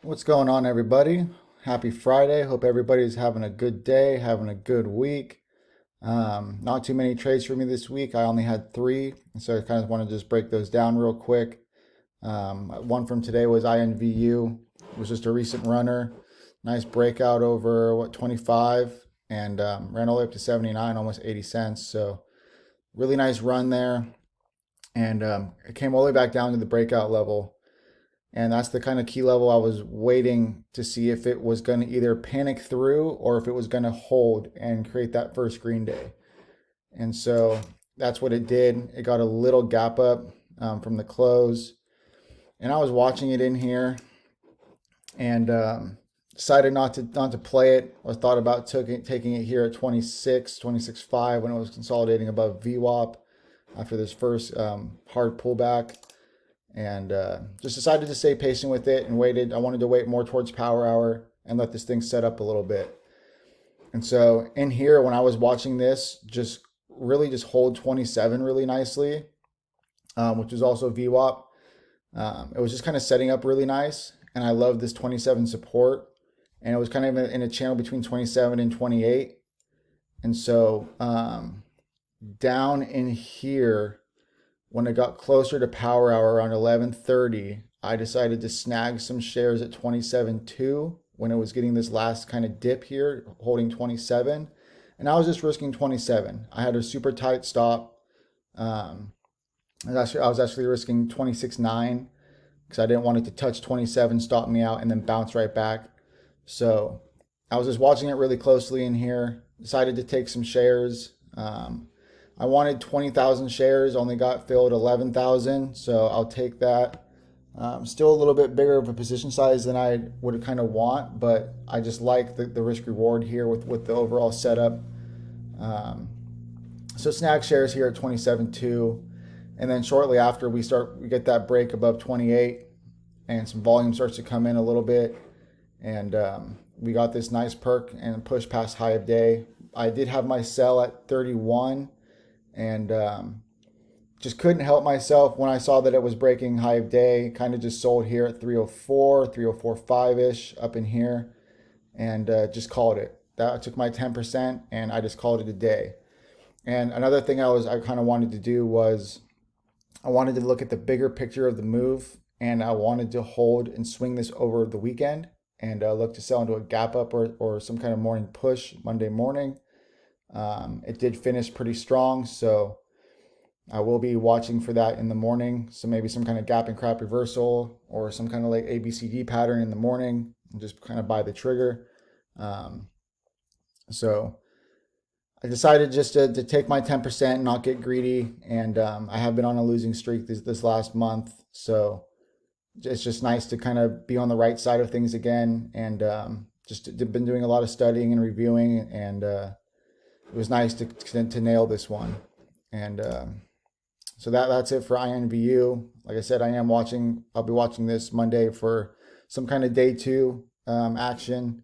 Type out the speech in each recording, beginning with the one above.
What's going on, everybody? Happy Friday. Hope everybody's having a good day, having a good week. Not too many trades for me this week. I only had three, so I kind of want to just break those down real quick. One from today was INVU. It was just a recent runner. Nice breakout over, 25, and ran all the way up to 79, almost 80 cents. So, really nice run there. And it came all the way back down to the breakout level. And that's the kind of key level I was waiting to see if it was going to either panic through or if it was going to hold and create that first green day. And so that's what it did. It got a little gap up from the close. And I was watching it in here and decided not to play it. I thought about taking it here at 26.5 when it was consolidating above VWAP after this first hard pullback, and just decided to stay patient with it and waited. I wanted to wait more towards power hour and let this thing set up a little bit. And so in here, when I was watching this, just hold 27 really nicely, which is also VWAP. It was just kind of setting up really nice, and I love this 27 support. And it was kind of in a channel between 27 and 28. And so down in here, when it got closer to power hour around 11:30, I decided to snag some shares at 27.2 when it was getting this last kind of dip here, holding 27. And I was just risking 27. I had a super tight stop. I was actually risking 26.9 because I didn't want it to touch 27, stop me out, and then bounce right back. So I was just watching it really closely in here, decided to take some shares. I wanted 20,000 shares, only got filled 11,000, so I'll take that. Still a little bit bigger of a position size than I would kind of want, but I just like the risk reward here with the overall setup. So snag shares here at 27.2, and then shortly after we get that break above 28, and some volume starts to come in a little bit, and we got this nice perk and push past high of day. I did have my sell at 31. And just couldn't help myself when I saw that it was breaking high of day. Kind of just sold here at 304, 304.5-ish up in here, and just called it. That I took my 10% and I just called it a day. And another thing I kind of wanted to do was I wanted to look at the bigger picture of the move, and I wanted to hold and swing this over the weekend and look to sell into a gap up or some kind of morning push Monday morning. It did finish pretty strong, so I will be watching for that in the morning. So maybe some kind of gap and crap reversal or some kind of like ABCD pattern in the morning, and just kind of buy the trigger. So I decided just to take my 10% and not get greedy. And I have been on a losing streak this last month, so it's just nice to kind of be on the right side of things again. And just been doing a lot of studying and reviewing, and it was nice to nail this one. And so that's it for INVU. Like I said, I'll be watching this Monday for some kind of day two action.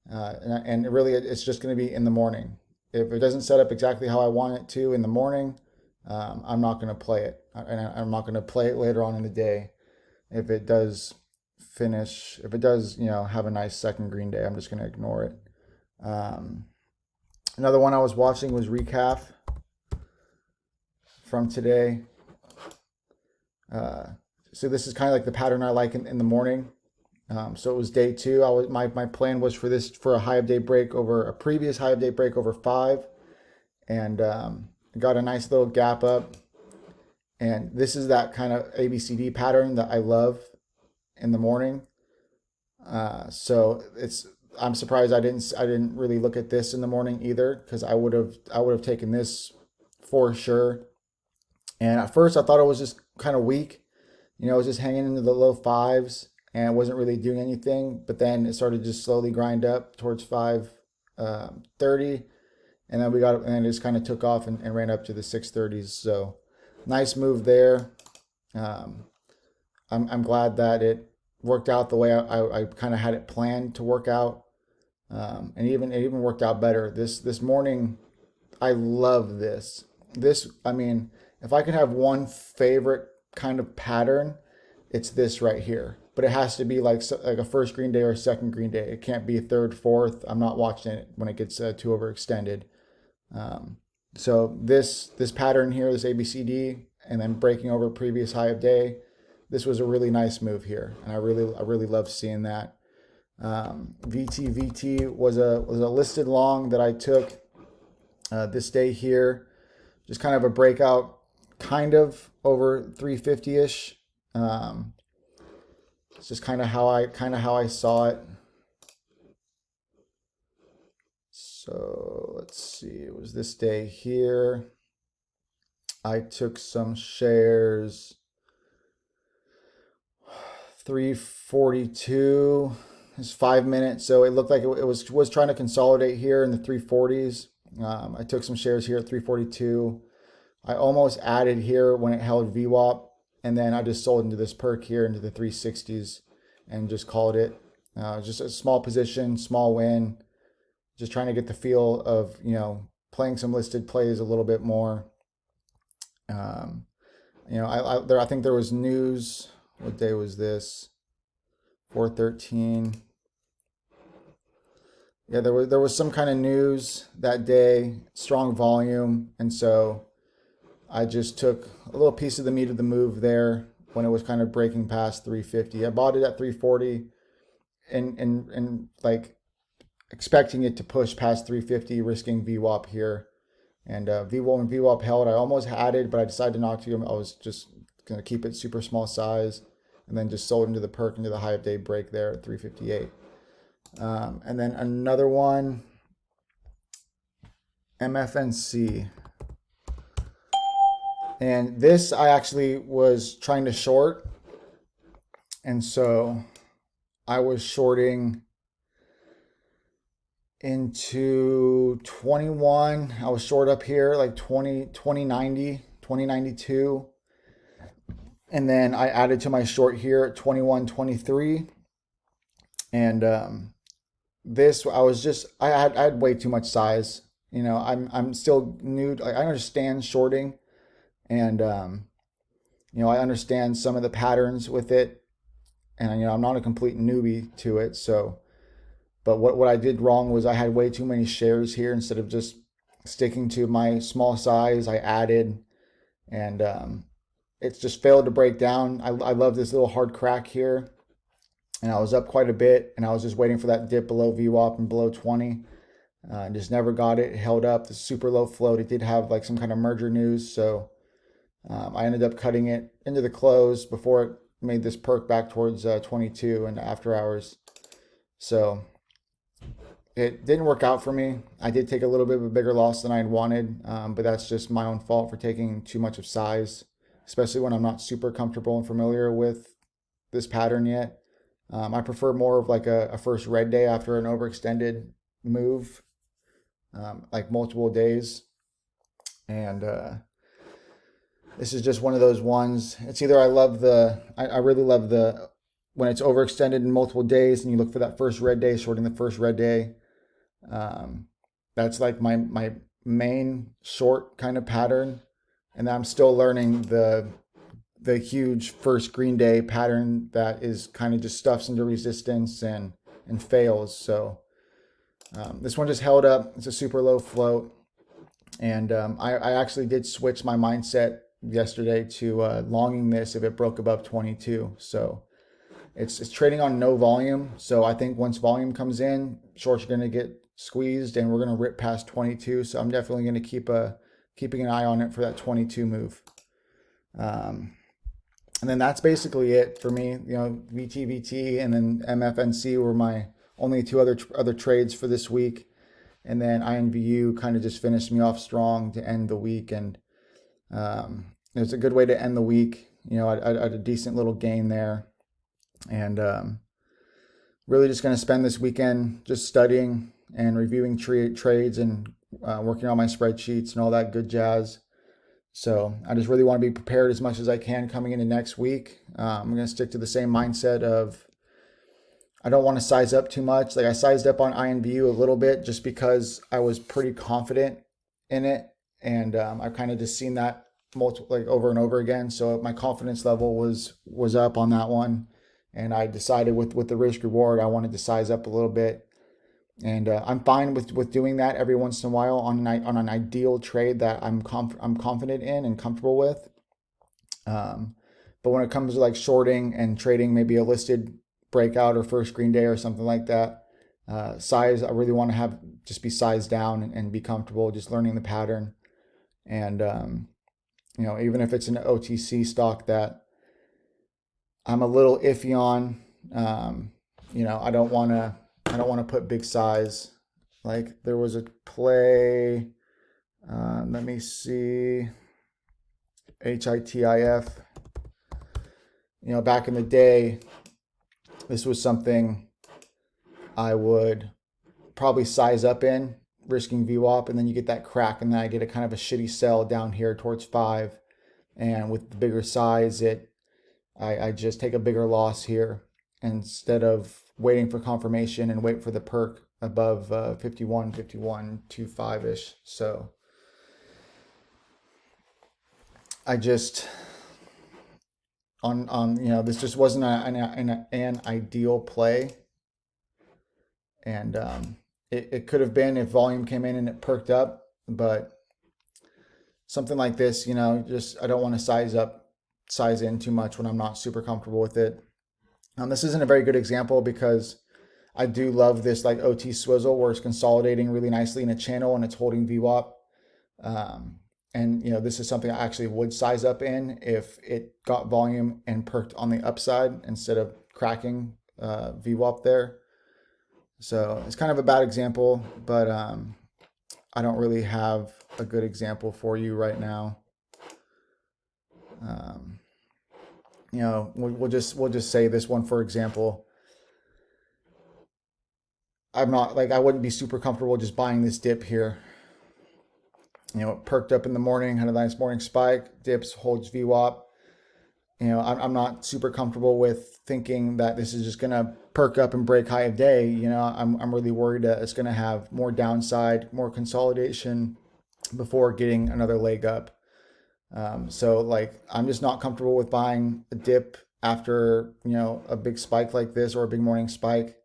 And really, it's just going to be in the morning. If it doesn't set up exactly how I want it to in the morning, I'm not going to play it. And I'm not going to play it later on in the day. If it does have a nice second green day, I'm just going to ignore it. Another one I was watching was Recaf from today. So this is kind of like the pattern I like in the morning. So it was day two. My plan was for a high of day break over a previous high of day break over 5, and got a nice little gap up. And this is that kind of ABCD pattern that I love in the morning. So I'm surprised I didn't really look at this in the morning either, because I would have taken this for sure. And at first I thought it was just kind of weak. It was just hanging into the low 5s and wasn't really doing anything. But then it started to just slowly grind up towards 530, and then it just kind of took off and ran up to the 630s. So nice move there. I'm glad that it worked out the way I kind of had it planned to work out. And it even worked out better this morning. I love this. I mean, if I could have one favorite kind of pattern, it's this right here. but it has to be like a first green day or a second green day. It can't be a third, fourth. I'm not watching it when it gets too overextended. Um, so this pattern here, this ABCD, and then breaking over previous high of day, this was a really nice move here, and I really love seeing that. VT was a listed long that I took this day here, just kind of a breakout, kind of over 350-ish. It's just kind of how I saw it. So let's see, it was this day here. I took some shares, 342 is 5 minutes. So it looked like it was trying to consolidate here in the 340s. I took some shares here at 342. I almost added here when it held VWAP, and then I just sold into this perk here into the 360s and just called it. Just a small position, small win. Just trying to get the feel of, playing some listed plays a little bit more. I think there was news. What day was this? 4/13. Yeah, there was some kind of news that day, strong volume, and so I just took a little piece of the meat of the move there when it was kind of breaking past 350. I bought it at 340 and like expecting it to push past 350, risking VWAP here. And when VWAP held, I almost had it, but I decided not to. I was just going to keep it super small size, and then just sold into the perk into the high of day break there at 358. And then another one, MFNC. And this I actually was trying to short. And so I was shorting into 21. I was short up here like 2090, 2092. And then I added to my short here at 2123. And this I had way too much size. I'm still new. I understand shorting, and I understand some of the patterns with it, and I'm not a complete newbie to it. So, but what I did wrong was I had way too many shares here instead of just sticking to my small size. I added, and it's just failed to break down. I love this little hard crack here, and I was up quite a bit, and I was just waiting for that dip below VWAP and below 20. Just never got it. It held up. The super low float. It did have like some kind of merger news, so I ended up cutting it into the close before it made this perk back towards 22 and after hours. So it didn't work out for me. I did take a little bit of a bigger loss than I had wanted, but that's just my own fault for taking too much of size, especially when I'm not super comfortable and familiar with this pattern yet. I prefer more of like a first red day after an overextended move, like multiple days. And this is just one of those ones. It's either I really love when it's overextended in multiple days and you look for that first red day, shorting the first red day. That's like my main short kind of pattern. And I'm still learning the huge first green day pattern that is kind of just stuffs into resistance and fails. So this one just held up. It's a super low float. And I actually did switch my mindset yesterday to longing this if it broke above 22. So it's trading on no volume. So I think once volume comes in, shorts are going to get squeezed and we're going to rip past 22. So I'm definitely going to keeping an eye on it for that 22 move. And then that's basically it for me. VT, and then MFNC were my only two other trades for this week. And then INVU kind of just finished me off strong to end the week. And it was a good way to end the week. I had a decent little gain there. And really just going to spend this weekend just studying and reviewing trades and working on my spreadsheets and all that good jazz. So I just really want to be prepared as much as I can coming into next week. I'm going to stick to the same mindset of I don't want to size up too much. Like I sized up on INVU a little bit just because I was pretty confident in it. And I've kind of just seen that over and over again. So my confidence level was up on that one. and I decided with the risk reward, I wanted to size up a little bit. And I'm fine with doing that every once in a while on an ideal trade that I'm confident in and comfortable with. But when it comes to like shorting and trading maybe a listed breakout or first green day or something like that, size, I really want to have just be sized down and be comfortable just learning the pattern. And even if it's an OTC stock that I'm a little iffy on, I don't want to put big size. Like there was a play, let me see, HITIF. Back in the day, this was something I would probably size up in, risking VWAP, and then you get that crack, and then I get a kind of a shitty sell down here towards 5. And with the bigger size, I just take a bigger loss here instead of waiting for confirmation and wait for the perk above 51.25-ish. So I just this just wasn't an ideal play, and it could have been if volume came in and it perked up, but something like this, just I don't want to size in too much when I'm not super comfortable with it. This isn't a very good example because I do love this like OT swizzle where it's consolidating really nicely in a channel and it's holding VWAP. And this is something I actually would size up in if it got volume and perked on the upside instead of cracking VWAP there. So it's kind of a bad example, but I don't really have a good example for you right now. We'll just say this one for example. I'm not like I wouldn't be super comfortable just buying this dip here. It perked up in the morning, had a nice morning spike, dips, holds VWAP. I'm not super comfortable with thinking that this is just going to perk up and break high of day. I'm really worried that it's going to have more downside, more consolidation before getting another leg up. So like, I'm just not comfortable with buying a dip after, a big spike like this or a big morning spike.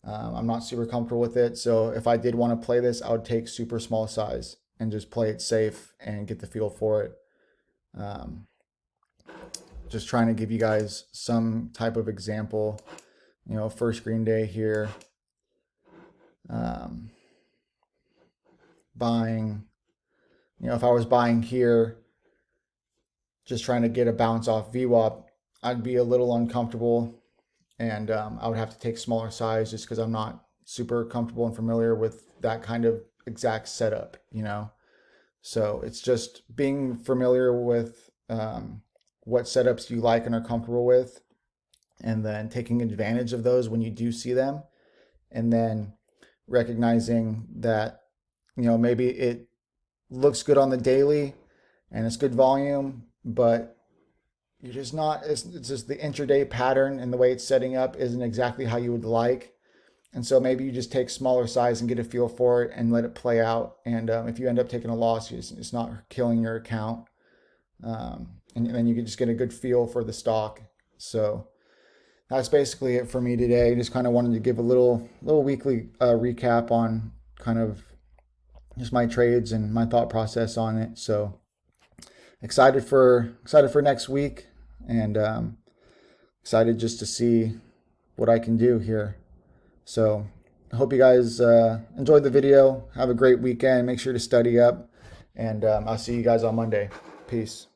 I'm not super comfortable with it. So if I did want to play this, I would take super small size and just play it safe and get the feel for it. Just trying to give you guys some type of example, first green day here, buying, if I was buying here, just trying to get a bounce off VWAP, I'd be a little uncomfortable, and I would have to take smaller size just because I'm not super comfortable and familiar with that kind of exact setup, So it's just being familiar with what setups you like and are comfortable with, and then taking advantage of those when you do see them, and then recognizing that, maybe it looks good on the daily and it's good volume, but you're just not, it's just the intraday pattern and the way it's setting up isn't exactly how you would like. And so maybe you just take smaller size and get a feel for it and let it play out. And if you end up taking a loss, it's not killing your account. And then you can just get a good feel for the stock. So that's basically it for me today. Just kind of wanted to give a little weekly recap on kind of just my trades and my thought process on it. So excited for next week, and excited just to see what I can do here. So I hope you guys enjoyed the video. Have a great weekend. Make sure to study up, and I'll see you guys on Monday. Peace.